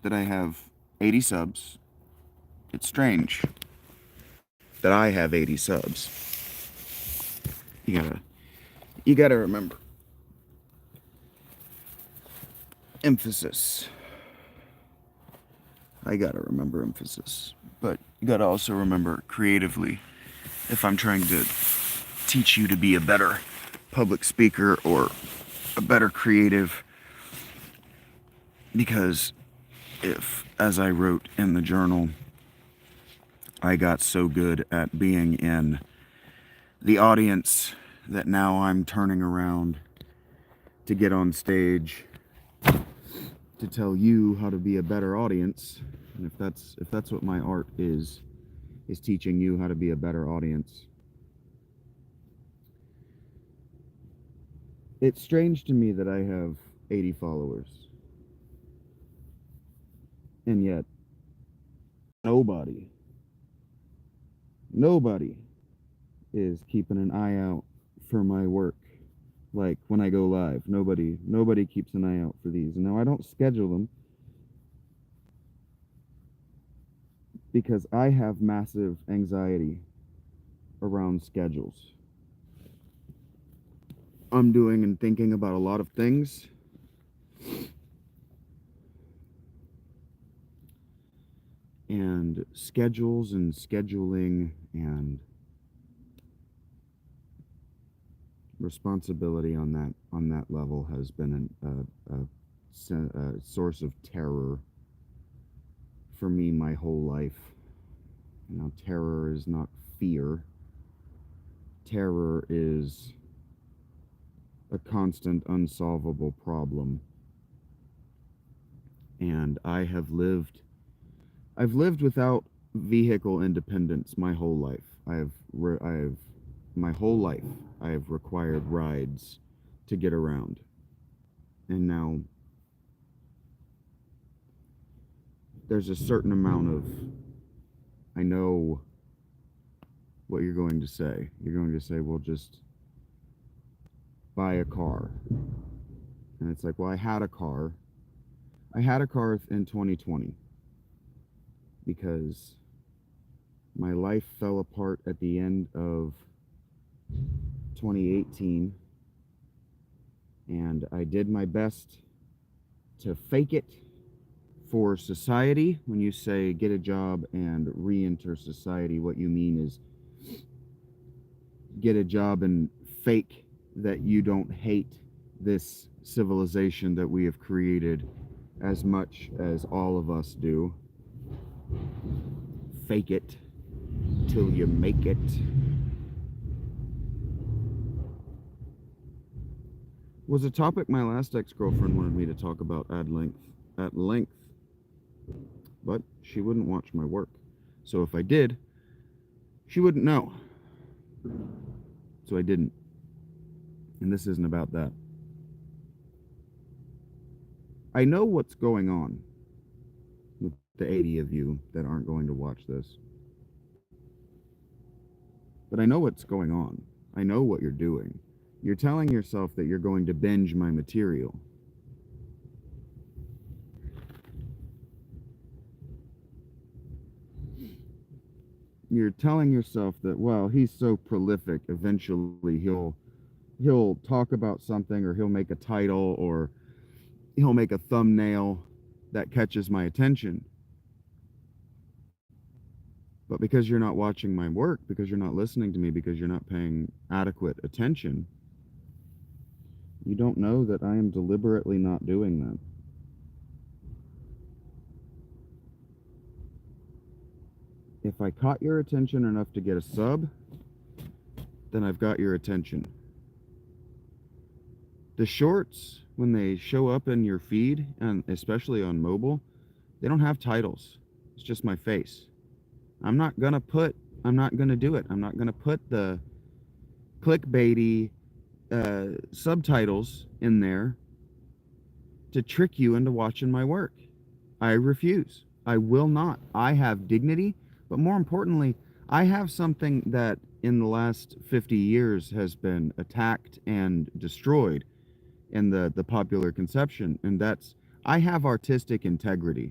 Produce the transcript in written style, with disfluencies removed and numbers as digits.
that I have 80 subs. It's strange that I have 80 subs. You gotta remember. Emphasis. I gotta remember emphasis. But you gotta also remember creatively. If I'm trying to teach you to be a better public speaker or a better creative, because if, as I wrote in the journal, I got so good at being in the audience that now I'm turning around to get on stage to tell you how to be a better audience. And if that's what my art is teaching you how to be a better audience. It's strange to me that I have 80 followers. And yet nobody is keeping an eye out for my work. Like when I go live, nobody keeps an eye out for these. And now I don't schedule them because I have massive anxiety around schedules. I'm doing and thinking about a lot of things. And schedules and scheduling and responsibility on that level has been a source of terror for me my whole life. Now, terror is not fear. Terror is a constant, unsolvable problem. And I've lived without vehicle independence my whole life. My whole life I have required rides to get around. And now there's a certain amount of, I know what you're going to say. You're going to say, well, just buy a car. And it's like, well, I had a car in 2020 because my life fell apart at the end of 2018, and I did my best to fake it for society. When you say get a job and re-enter society, what you mean is get a job and fake that you don't hate this civilization that we have created as much as all of us do. Fake it till you make it. Was a topic my last ex-girlfriend wanted me to talk about at length, but she wouldn't watch my work. So if I did, she wouldn't know. So I didn't. And this isn't about that. I know what's going on with the 80 of you that aren't going to watch this. But I know what's going on. I know what you're doing. You're telling yourself that you're going to binge my material. You're telling yourself that, well, he's so prolific, eventually he'll talk about something, or he'll make a title, or he'll make a thumbnail that catches my attention. But because you're not watching my work, because you're not listening to me, because you're not paying adequate attention, you don't know that I am deliberately not doing that. If I caught your attention enough to get a sub, then I've got your attention. The shorts, when they show up in your feed, and especially on mobile, they don't have titles. It's just my face. I'm not gonna do it. I'm not gonna put the clickbaity subtitles in there to trick you into watching my work. I refuse. I will not. I have dignity, but more importantly, I have something that in the last 50 years has been attacked and destroyed in the popular conception, and that's, I have artistic integrity.